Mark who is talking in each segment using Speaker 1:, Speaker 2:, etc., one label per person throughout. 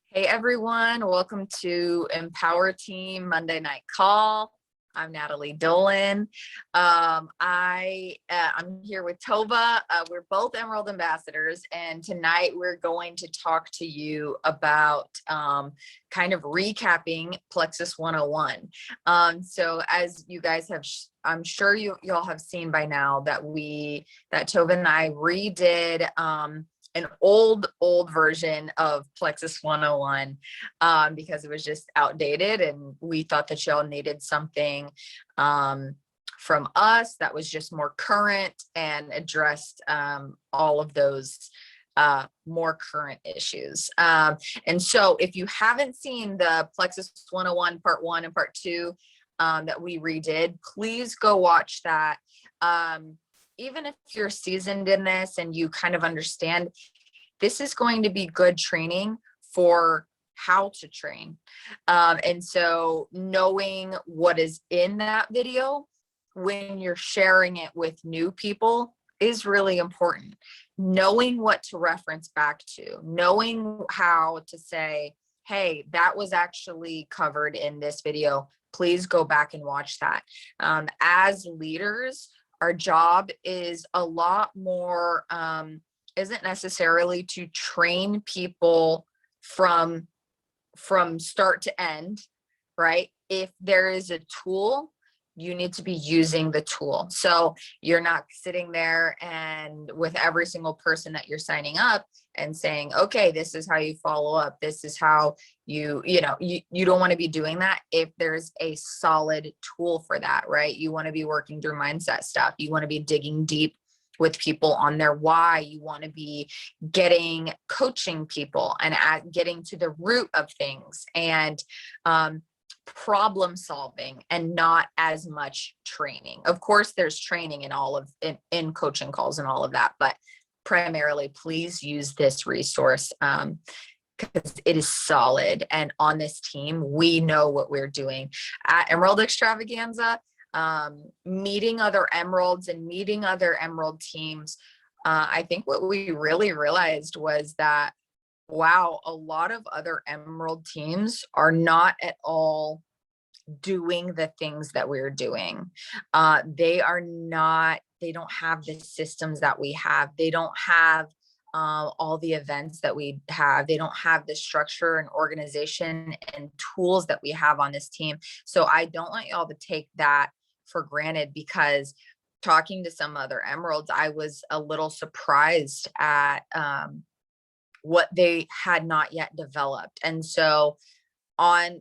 Speaker 1: Hey everyone, welcome to Empower Team Monday Night Call. I'm Natalie Dolan. I'm here with Tova. We're both Emerald Ambassadors, and tonight we're going to talk to you about kind of recapping Plexus 101. So as you guys have, I'm sure y'all have seen by now that Tova and I redid an old version of Plexus 101 because it was just outdated, and we thought that y'all needed something from us that was just more current and addressed all of those more current issues. And so if you haven't seen the Plexus 101 part 1 and part 2 that we redid, please go watch that. Even if you're seasoned in this and you kind of understand, this is going to be good training for how to train. And so knowing what is in that video when you're sharing it with new people is really important. Knowing what to reference back to, knowing how to say, hey, that was actually covered in this video. Please go back and watch that. As leaders, our job is a lot more, isn't necessarily to train people from start to end, right? If there is a tool, you need to be using the tool. So you're not sitting there and with every single person that you're signing up and saying, okay, this is how you follow up. This is how you don't want to be doing that if there's a solid tool for that, right? You want to be working through mindset stuff. You want to be digging deep with people on their why. You want to be coaching people and getting to the root of things and problem solving, and not as much training. Of course, there's training in coaching calls and all of that, but primarily please use this resource because it is solid. And on this team, we know what we're doing. At Emerald Extravaganza, meeting other Emeralds and meeting other Emerald teams, I think what we really realized was that, wow, a lot of other Emerald teams are not at all doing the things that we're doing. They don't have the systems that we have. They don't have all the events that we have. They don't have the structure and organization and tools that we have on this team. So I don't want y'all to take that for granted, because talking to some other Emeralds, I was a little surprised at what they had not yet developed. And so I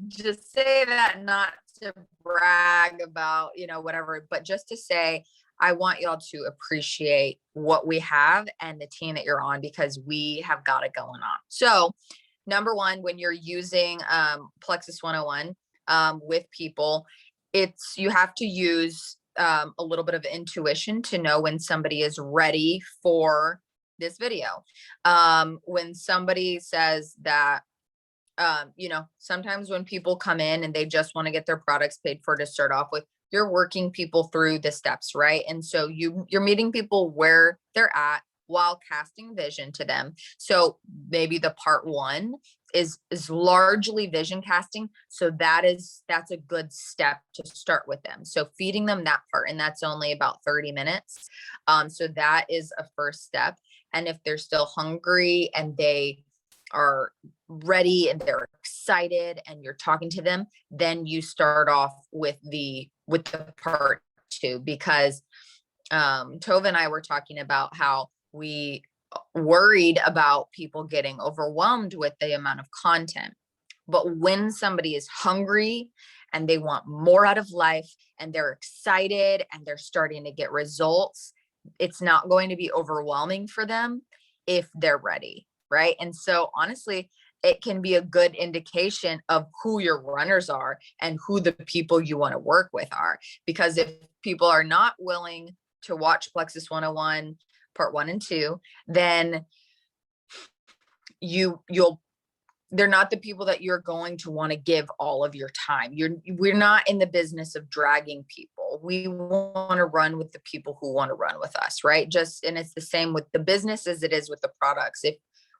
Speaker 1: just say that not to brag about, whatever, but just to say, I want y'all to appreciate what we have and the team that you're on, because we have got it going on. So number one, when you're using Plexus 101 with people, you have to use a little bit of intuition to know when somebody is ready for this video. When somebody says that, sometimes when people come in and they just want to get their products paid for to start off with, you're working people through the steps, right? And so you're meeting people where they're at while casting vision to them. So maybe the part 1 is largely vision casting. So that's a good step to start with them. So feeding them that part, and that's only about 30 minutes. So that is a first step. And if they're still hungry and they are ready and they're excited and you're talking to them, then you start off with the part 2, because Tova and I were talking about how we worried about people getting overwhelmed with the amount of content. But when somebody is hungry and they want more out of life and they're excited and they're starting to get results, it's not going to be overwhelming for them if they're ready, right? And so honestly, it can be a good indication of who your runners are and who the people you want to work with are. Because if people are not willing to watch Plexus 101 part 1 and 2, then they're not the people that you're going to want to give all of your time. We're not in the business of dragging people. people. We want to run with the people who want to run with us, right? And it's the same with the business as it is with the products. If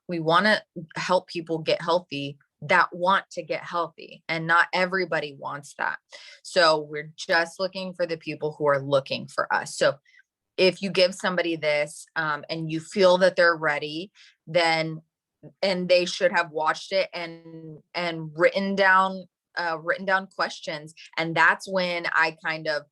Speaker 1: we want to help people get healthy, that want to get healthy, and not everybody wants that. So we're just looking for the people who are looking for us. So if you give somebody this, and you feel that they're ready, then, and they should have watched it and written down questions. And that's when I kind of,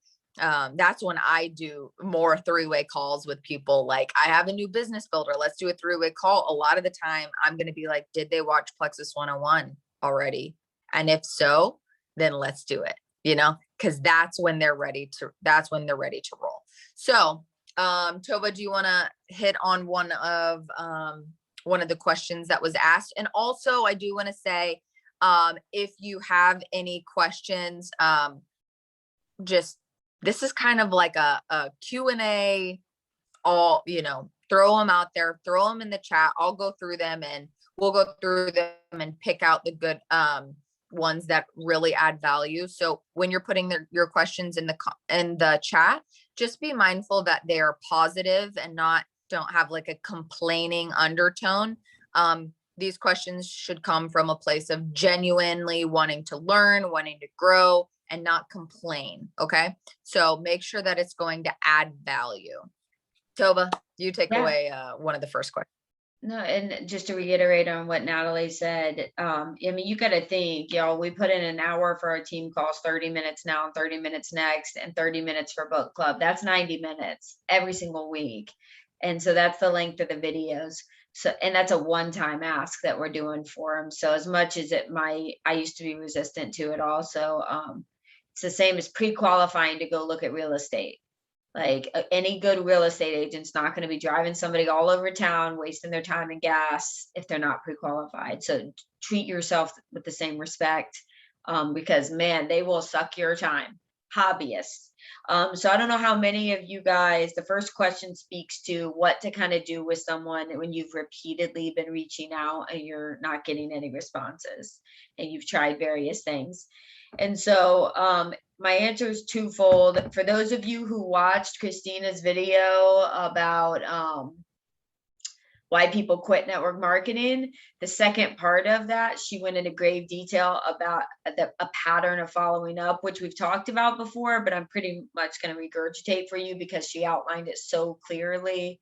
Speaker 1: that's when I do more three-way calls with people. Like, I have a new business builder, let's do a three-way call. A lot of the time I'm going to be like, did they watch Plexus 101 already? And if so, then let's do it, because that's when they're ready to roll. So Tova, do you want to hit on one of the questions that was asked? And also, I do want to say, if you have any questions, this is kind of like a Q&A, throw them out there, throw them in the chat. I'll go through them, and we'll go through them and pick out the good ones that really add value. So when you're putting your questions in the chat, just be mindful that they are positive and don't have like a complaining undertone. These questions should come from a place of genuinely wanting to learn, wanting to grow, and not complain. Okay. So make sure that it's going to add value. Tova, you take away one of the first questions.
Speaker 2: No, and just to reiterate on what Natalie said, you got to think, we put in an hour for our team calls, 30 minutes now and 30 minutes next, and 30 minutes for book club. That's 90 minutes every single week. And so that's the length of the videos. So, and that's a one-time ask that we're doing for them. So as much as I used to be resistant to it also, it's the same as pre-qualifying to go look at real estate. Like any good real estate agent's not going to be driving somebody all over town, wasting their time and gas if they're not pre-qualified. So treat yourself with the same respect, because man, they will suck your time. Hobbyists. So I don't know how many of you guys, the first question speaks to what to kind of do with someone when you've repeatedly been reaching out and you're not getting any responses and you've tried various things. And so my answer is twofold. For those of you who watched Christina's video about why people quit network marketing, the second part of that, she went into grave detail about a pattern of following up, which we've talked about before, but I'm pretty much going to regurgitate for you because she outlined it so clearly.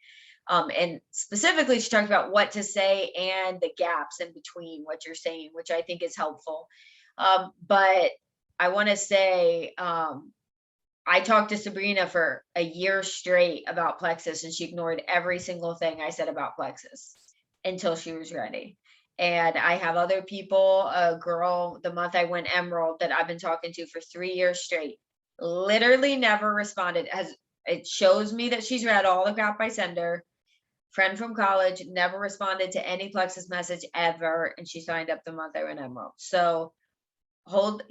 Speaker 2: And specifically, she talked about what to say and the gaps in between what you're saying, which I think is helpful. But I want to say, I talked to Sabrina for a year straight about Plexus, and she ignored every single thing I said about Plexus until she was ready. And I have other people, a girl, the month I went Emerald, that I've been talking to for 3 years straight, literally never responded. It shows me that she's read all the crap I send her. Friend from college, never responded to any Plexus message ever, and she signed up the month I went Emerald. So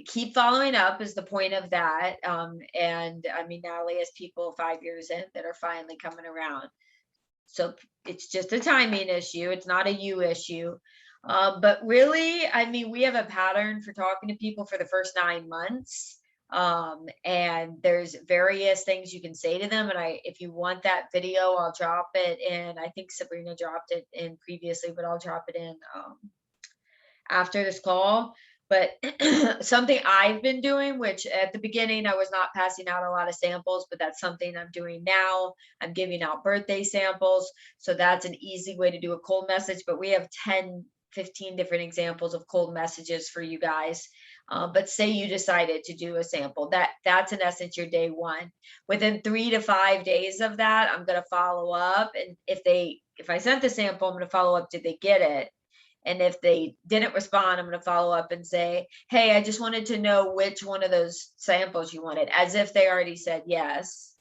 Speaker 2: keep following up is the point of that. And I mean, Natalie has people 5 years in that are finally coming around. So it's just a timing issue. It's not a you issue. But really, I mean, we have a pattern for talking to people for the first 9 months. And there's various things you can say to them. And if you want that video, I'll drop it in. I think Sabrina dropped it in previously, but I'll drop it in after this call. But something I've been doing, which at the beginning I was not passing out a lot of samples, but that's something I'm doing now. I'm giving out birthday samples. So that's an easy way to do a cold message. But we have 10, 15 different examples of cold messages for you guys. But say you decided to do a sample, that's in essence your day one. Within 3 to 5 days of that, I'm going to follow up. And if I sent the sample, I'm going to follow up. Did they get it? And if they didn't respond, I'm going to follow up and say, hey, I just wanted to know which one of those samples you wanted, as if they already said yes.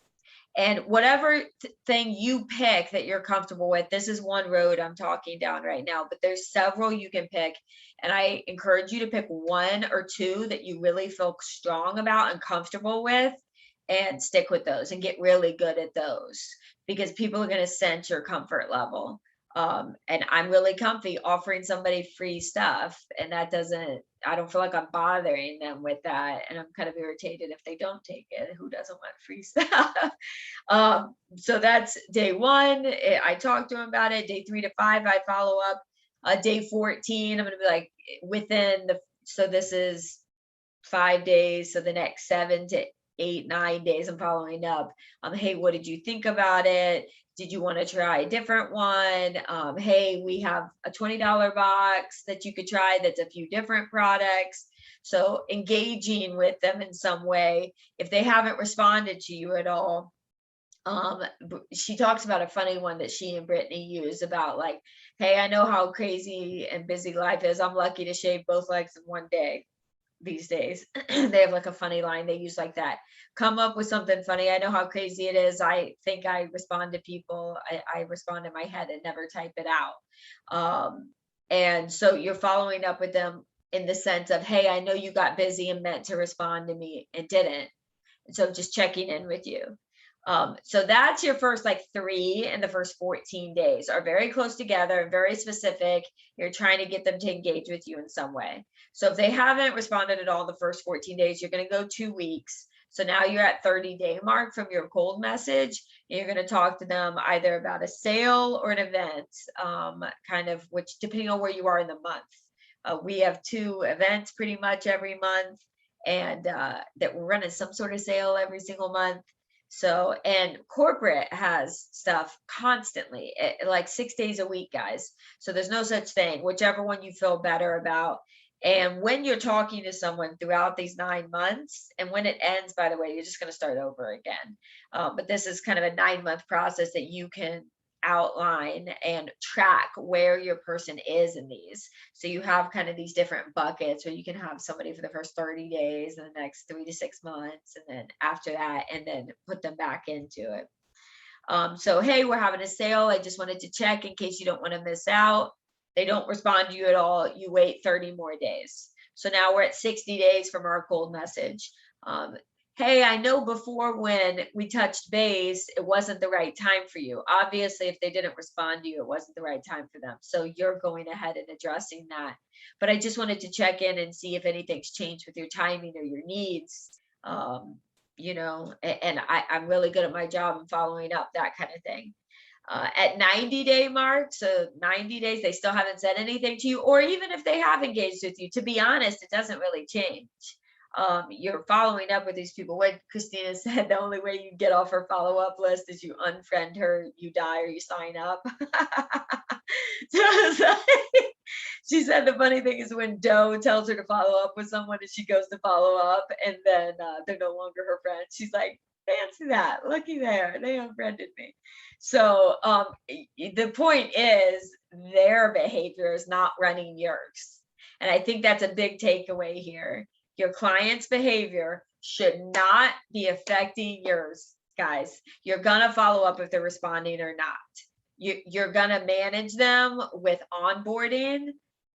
Speaker 2: And whatever thing you pick that you're comfortable with, this is one road I'm talking down right now, but there's several you can pick. And I encourage you to pick 1 or 2 that you really feel strong about and comfortable with, and stick with those and get really good at those, because people are going to sense your comfort level. And I'm really comfy offering somebody free stuff. And that doesn't, I don't feel like I'm bothering them with that. And I'm kind of irritated if they don't take it. Who doesn't want free stuff? So that's day one. I talked to him about it. Day 3 to 5, I follow up. Day 14, I'm going to be like within the, so this is 5 days. So the next 7 to 8, 9 days, I'm following up. Hey, what did you think about it? Did you want to try a different one? Hey, we have a $20 box that you could try that's a few different products. So engaging with them in some way. If they haven't responded to you at all, she talks about a funny one that she and Brittany use about like, hey, I know how crazy and busy life is. I'm lucky to shave both legs in one day these days. They have like a funny line they use like that. Come up with something funny. I know how crazy it is. I think I respond to people. I respond in my head and never type it out. And so you're following up with them in the sense of, hey, I know you got busy and meant to respond to me and didn't. And so just checking in with you. So that's your first like 3, and the first 14 days are very close together and very specific. You're trying to get them to engage with you in some way. So if they haven't responded at all the first 14 days, you're going to go 2 weeks. So now you're at 30-day mark from your cold message. And you're going to talk to them either about a sale or an event, kind of, which depending on where you are in the month. We have 2 events pretty much every month, and that we're running some sort of sale every single month. So, and corporate has stuff constantly, like 6 days a week, guys. So there's no such thing, whichever one you feel better about. And when you're talking to someone throughout these 9 months, and when it ends, by the way, you're just going to start over again. But this is kind of a 9-month process that you can outline and track where your person is in these. So you have kind of these different buckets where you can have somebody for the first 30 days and the next 3 to 6 months, and then after that, and then put them back into it. So, hey, we're having a sale. I just wanted to check in case you don't want to miss out. They don't respond to you at all. You wait 30 more days. So now we're at 60 days from our cold message. Hey, I know before when we touched base, it wasn't the right time for you. Obviously, if they didn't respond to you, it wasn't the right time for them. So you're going ahead and addressing that. But I just wanted to check in and see if anything's changed with your timing or your needs. And I'm really good at my job and following up, that kind of thing. At 90-day mark, so 90 days, they still haven't said anything to you, or even if they have engaged with you, to be honest, it doesn't really change. You're following up with these people. What Christina said, the only way you get off her follow-up list is you unfriend her, you die, or you sign up. She said the funny thing is when Doe tells her to follow up with someone and she goes to follow up, and then they're no longer her friends. She's like, fancy that, looky there, they unfriended me. So the point is their behavior is not running yours. And I think that's a big takeaway here. Your client's behavior should not be affecting yours, guys. You're going to follow up if they're responding or not. You're going to manage them with onboarding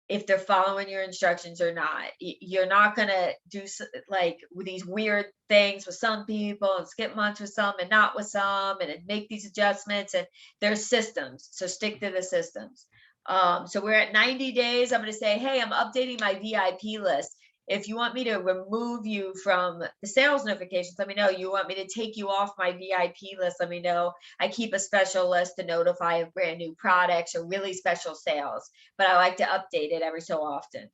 Speaker 2: if they're following your instructions or not. You're not going to do like these weird things with some people and skip months with some and not with some, and make these adjustments. And there's systems. So stick to the systems. So we're at 90 days. I'm going to say, hey, I'm updating my VIP list. If you want me to remove you from the sales notifications, let me know. You want me to take you off my VIP list, let me know. I keep a special list to notify of brand new products or really special sales, but I like to update it every so often.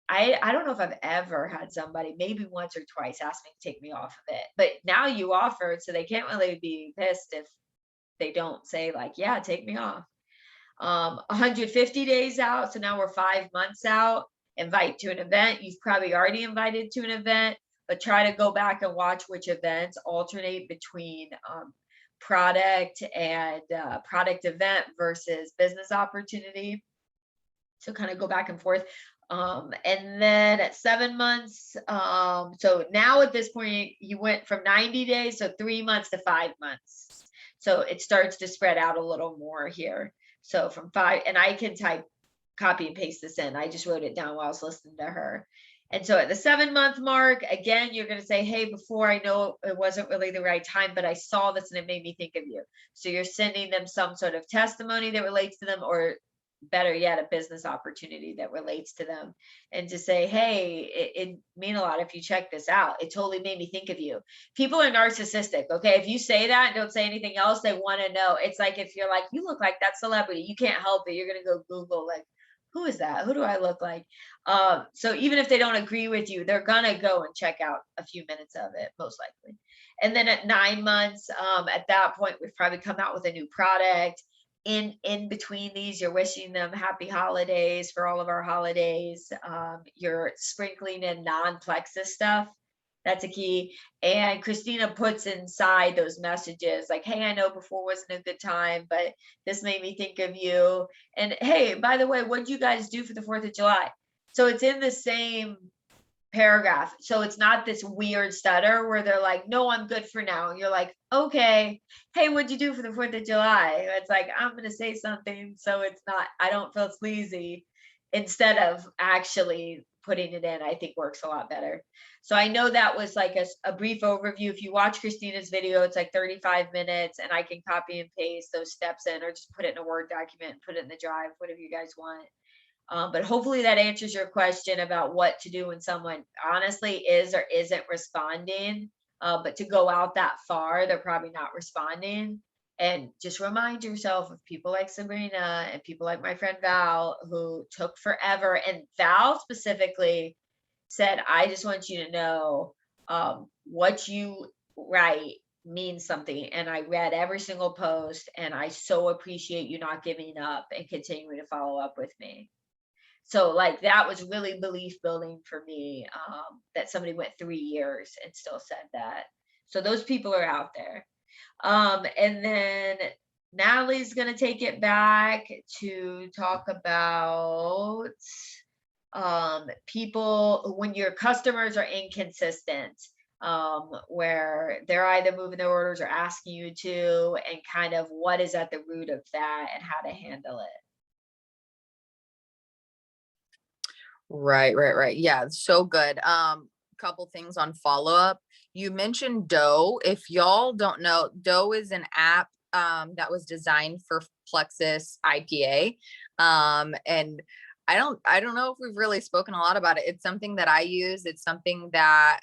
Speaker 2: I don't know if I've ever had somebody, maybe once or twice, ask me to take me off of it. But now you offered, so they can't really be pissed if they don't say like, yeah, take me off. 150 days out. So now we're 5 months out. Invite to an event. You've probably already invited to an event, but try to go back and watch which events alternate between product and product event versus business opportunity. So kind of go back and forth. And then at 7 months, so now at this point, you went from 90 days, so 3 months to 5 months. So it starts to spread out a little more here. So from 5, and I can copy and paste this in. I just wrote it down while I was listening to her. And so at the 7-month mark, again, you're going to say, hey, before, I know it wasn't really the right time, but I saw this and it made me think of you. So you're sending them some sort of testimony that relates to them, or better yet, a business opportunity that relates to them. And to say, hey, it mean a lot if you check this out. It totally made me think of you. People are narcissistic. Okay. If you say that and don't say anything else, they want to know. It's like, if you're like, you look like that celebrity, you can't help it. You're going to go Google, like, who is that? Who do I look like? So even if they don't agree with you, they're gonna go and check out a few minutes of it, most likely. And then at 9 months, at that point, we've probably come out with a new product. In between these, you're wishing them happy holidays for all of our holidays. You're sprinkling in non-plexus stuff. That's a key. And Christina puts inside those messages like, hey, I know before wasn't a good time, but this made me think of you. And hey, by the way, what did you guys do for the 4th of July? So it's in the same paragraph. So it's not this weird stutter where they're like, no, I'm good for now. And you're like, okay, hey, what'd you do for the 4th of July? It's like, I'm going to say something. So it's not, I don't feel sleazy, instead of actually putting it in, I think works a lot better. So I know that was like a brief overview. If you watch Christina's video, it's like 35 minutes, and I can copy and paste those steps in, or just put it in a Word document, put it in the drive, whatever you guys want. But hopefully that answers your question about what to do when someone honestly is or isn't responding. But to go out that far, they're probably not responding. And just remind yourself of people like Sabrina and people like my friend Val, who took forever. And Val specifically said, I just want you to know, what you write means something. And I read every single post, and I so appreciate you not giving up and continuing to follow up with me. So like that was really belief building for me, that somebody went 3 years and still said that. So those people are out there. And then Natalie's going to take it back to talk about people when your customers are inconsistent, where they're either moving their orders or asking you to, and kind of what is at the root of that and how to handle it.
Speaker 1: Right. Yeah, so good. Couple things on follow-up. You mentioned Doe. If y'all don't know, Doe is an app that was designed for Plexus IPA. And I don't know if we've really spoken a lot about it. It's something that I use. It's something that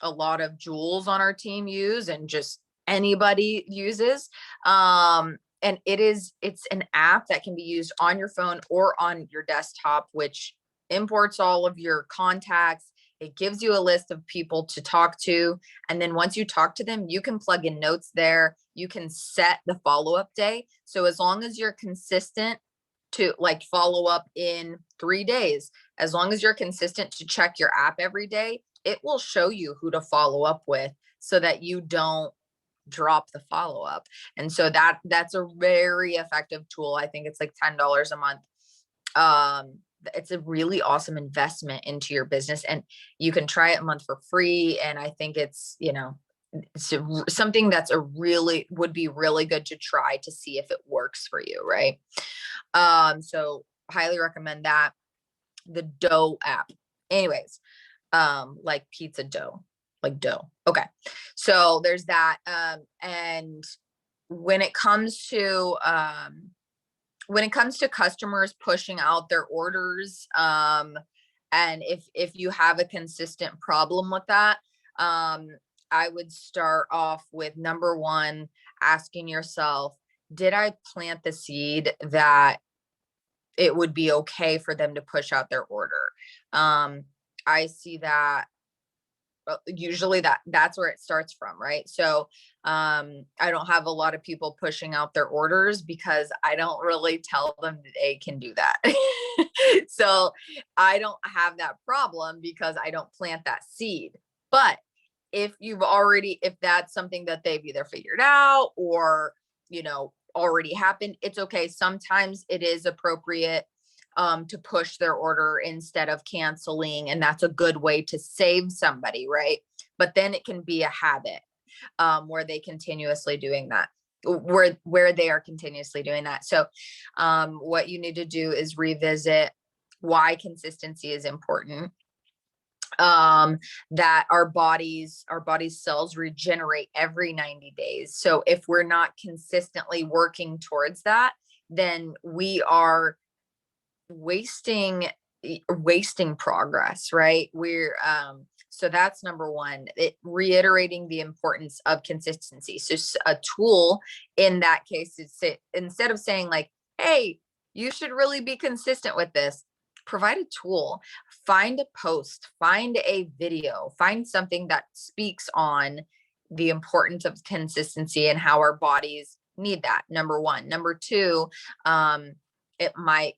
Speaker 1: a lot of jewels on our team use, and just anybody uses. And it's an app that can be used on your phone or on your desktop, which imports all of your contacts. It gives you a list of people to talk to. And then once you talk to them, you can plug in notes there. You can set the follow-up day. So as long as you're consistent to like follow up in 3 days, as long as you're consistent to check your app every day, it will show you who to follow up with so that you don't drop the follow-up. And so that's a very effective tool. I think it's like $10 a month. It's a really awesome investment into your business, and you can try it a month for free. And I think it's, it's something that's would be really good to try to see if it works for you. Right. So highly recommend that. The Dough app. Anyways, like pizza dough, like dough. Okay. So there's that. And when it comes to, customers pushing out their orders, and if you have a consistent problem with that, I would start off with number one, asking yourself, did I plant the seed that it would be okay for them to push out their order? I see that usually that's where it starts from, right? So I don't have a lot of people pushing out their orders because I don't really tell them that they can do that. So I don't have that problem because I don't plant that seed. But if that's something that they've either figured out or already happened, it's okay. Sometimes it is appropriate to push their order instead of canceling. And that's a good way to save somebody, right? But then it can be a habit where they continuously doing that, where they are continuously doing that. So what you need to do is revisit why consistency is important. that our body's cells regenerate every 90 days. So if we're not consistently working towards that, then we are wasting progress, right? So that's number one, reiterating the importance of consistency. So a tool in that case is instead of saying like, hey, you should really be consistent with this, provide a tool, find a post, find a video, find something that speaks on the importance of consistency and how our bodies need that. Number one. Number two, it might,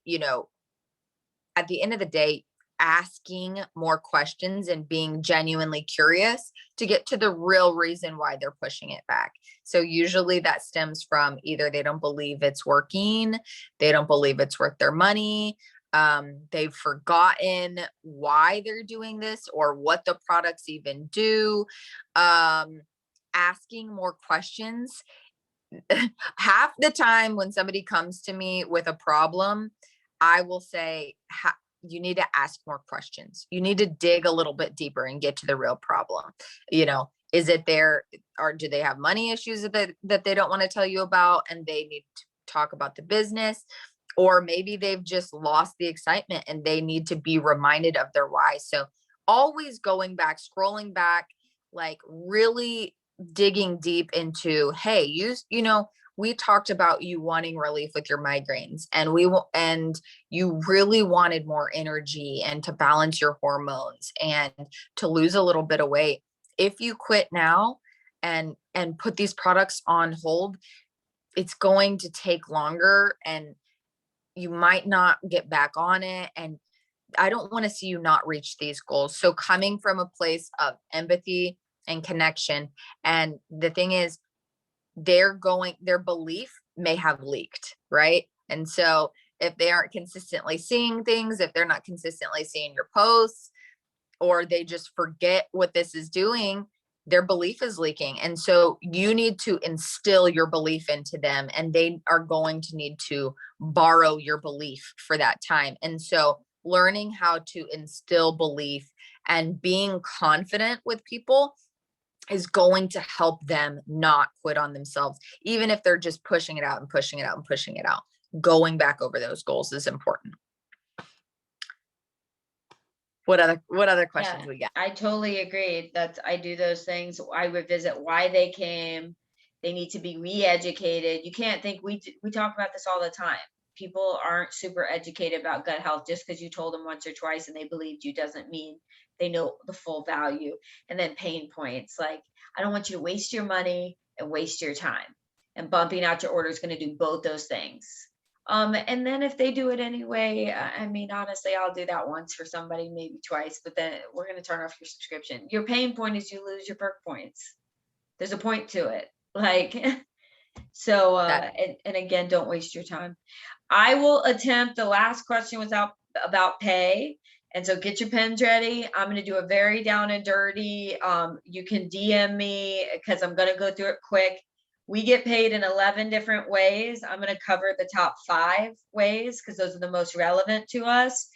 Speaker 1: at the end of the day, asking more questions and being genuinely curious to get to the real reason why they're pushing it back. So usually that stems from either they don't believe it's working, they don't believe it's worth their money, they've forgotten why they're doing this or what the products even do. Asking more questions. Half the time when somebody comes to me with a problem, I will say, you need to ask more questions. You need to dig a little bit deeper and get to the real problem. Is it there, or do they have money issues that they don't want to tell you about and they need to talk about the business? Or maybe they've just lost the excitement and they need to be reminded of their why. So always going back, scrolling back, like really digging deep into, hey, we talked about you wanting relief with your migraines, and you really wanted more energy and to balance your hormones and to lose a little bit of weight. If you quit now and put these products on hold, it's going to take longer and you might not get back on it. And I don't want to see you not reach these goals. So coming from a place of empathy and connection, and the thing is, their belief may have leaked, right? And so if they aren't consistently seeing things, if they're not consistently seeing your posts, or they just forget what this is doing, their belief is leaking. And so you need to instill your belief into them, and they are going to need to borrow your belief for that time. And so learning how to instill belief and being confident with people is going to help them not quit on themselves, even if they're just pushing it out and pushing it out and pushing it out. Going back over those goals is important. What other questions we got?
Speaker 2: I totally agree. I do those things. I revisit why they came. They need to be re-educated. You can't think, we talk about this all the time. People aren't super educated about gut health. Just because you told them once or twice and they believed you doesn't mean they know the full value. And then pain points. Like, I don't want you to waste your money and waste your time. And bumping out your order is going to do both those things. And then if they do it anyway, I mean, honestly, I'll do that once for somebody, maybe twice, but then we're going to turn off your subscription. Your pain point is you lose your perk points. There's a point to it. Like, so, and again, don't waste your time. I will attempt, the last question was about pay. And so get your pens ready. I'm going to do a very down and dirty. You can DM me because I'm going to go through it quick. We get paid in 11 different ways. I'm going to cover the top 5 ways because those are the most relevant to us.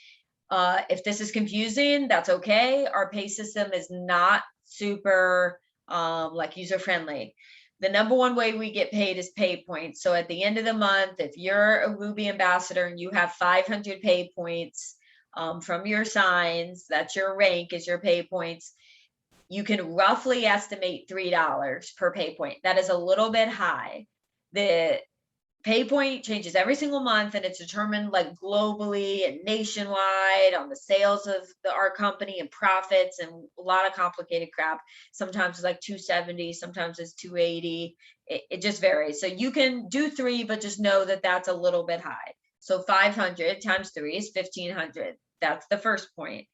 Speaker 2: If this is confusing, that's okay. Our pay system is not super like user friendly. The number one way we get paid is pay points. So at the end of the month, if you're a Ruby ambassador and you have 500 pay points from your signs, that's your rank, is your pay points. You can roughly estimate $3 per pay point. That is a little bit high. The pay point changes every single month, and it's determined like globally and nationwide on the sales of our company and profits and a lot of complicated crap. Sometimes it's like 270, sometimes it's 280. It just varies. So you can do 3, but just know that that's a little bit high. So 500 times 3 is 1,500. That's the first point.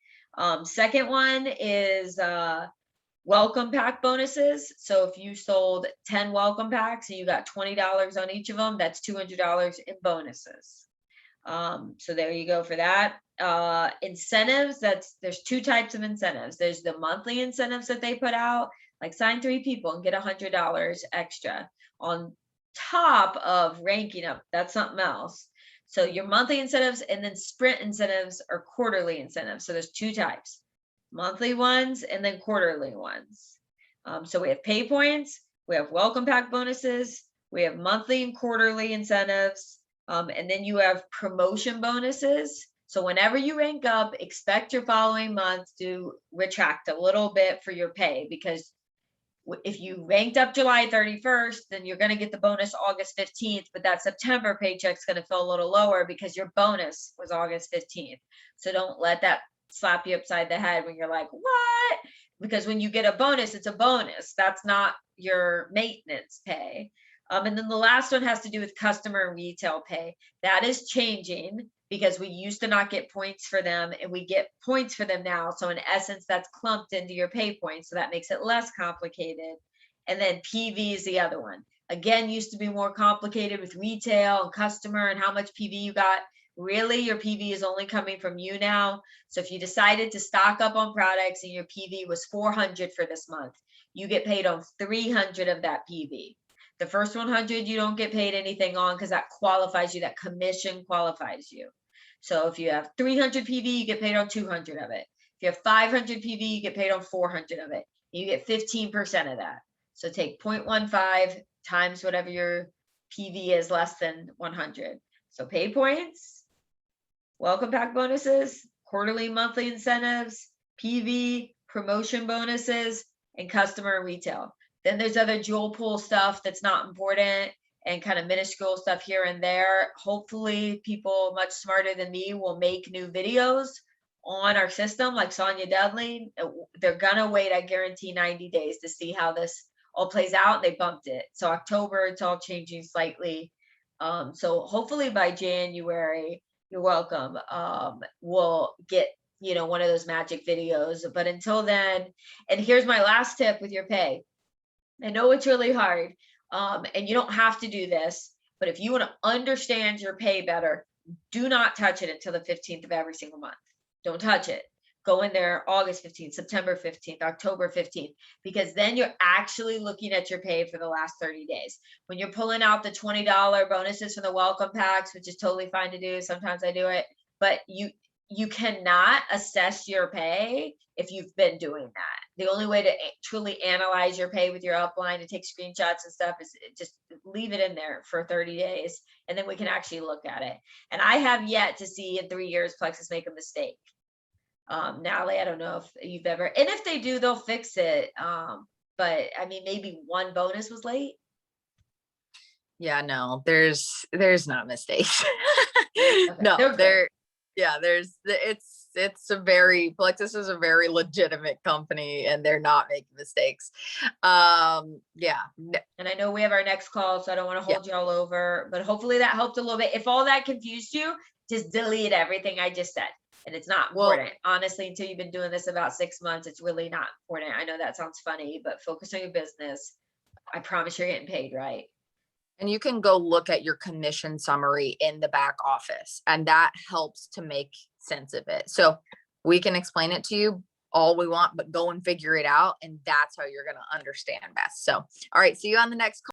Speaker 2: Second one is welcome pack bonuses. So if you sold 10 welcome packs and you got $20 on each of them, that's $200 in bonuses. So there you go for that. Incentives, there's 2 types of incentives. There's the monthly incentives that they put out, like sign 3 people and get $100 extra on top of ranking up. That's something else. So your monthly incentives, and then sprint incentives are quarterly incentives. So there's 2 types. monthly ones, and then quarterly ones. So we have pay points, we have welcome pack bonuses, we have monthly and quarterly incentives, and then you have promotion bonuses. So whenever you rank up, expect your following month to retract a little bit for your pay, because if you ranked up July 31st, then you're going to get the bonus August 15th, but that September paycheck's going to feel a little lower because your bonus was August 15th. So don't let that slap you upside the head when you're like, what? Because when you get a bonus, it's a bonus. That's not your maintenance pay. And then the last one has to do with customer and retail pay. That is changing because we used to not get points for them, and we get points for them now. So in essence, that's clumped into your pay points. So that makes it less complicated. And then PV is the other one. Again, used to be more complicated with retail and customer and how much PV you got. Really, your PV is only coming from you now. So if you decided to stock up on products and your PV was 400 for this month, you get paid on 300 of that PV. The first 100 you don't get paid anything on because that qualifies you, that commission qualifies you. So if you have 300 PV, you get paid on 200 of it. If you have 500 PV, you get paid on 400 of it. You get 15% of that. So take 0.15 times whatever your PV is less than 100. So pay points, welcome pack bonuses, quarterly, monthly incentives, PV, promotion bonuses, and customer and retail. Then there's other jewel pool stuff that's not important and kind of minuscule stuff here and there. Hopefully people much smarter than me will make new videos on our system, like Sonia Dudley. They're gonna wait, I guarantee, 90 days to see how this all plays out. They bumped it. So October, it's all changing slightly. So hopefully by January, you're welcome, we'll get, one of those magic videos. But until then, and here's my last tip with your pay. I know it's really hard, and you don't have to do this, but if you want to understand your pay better, do not touch it until the 15th of every single month. Don't touch it. Go in there August 15th, September 15th, October 15th, because then you're actually looking at your pay for the last 30 days. When you're pulling out the $20 bonuses from the welcome packs, which is totally fine to do, sometimes I do it, but you cannot assess your pay if you've been doing that. The only way to truly analyze your pay with your upline and take screenshots and stuff is just leave it in there for 30 days, and then we can actually look at it. And I have yet to see in 3 years Plexus make a mistake. Natalie, I don't know if you've ever, and if they do, they'll fix it. But I mean, maybe one bonus was late.
Speaker 1: Yeah, no, there's not mistakes.
Speaker 2: Okay,
Speaker 1: No,
Speaker 2: they're
Speaker 1: it's a very, Plexus is a very legitimate company and they're not making mistakes. Yeah.
Speaker 2: And I know we have our next call, so I don't want to hold you all over, but hopefully that helped a little bit. If all that confused you, just delete everything I just said. And it's not important. Honestly, until you've been doing this about 6 months, it's really not important. I know that sounds funny, but focus on your business. I promise you're getting paid, right?
Speaker 1: And you can go look at your commission summary in the back office, and that helps to make sense of it. So we can explain it to you all we want, but go and figure it out. And that's how you're going to understand best. So, all right. See you on the next call.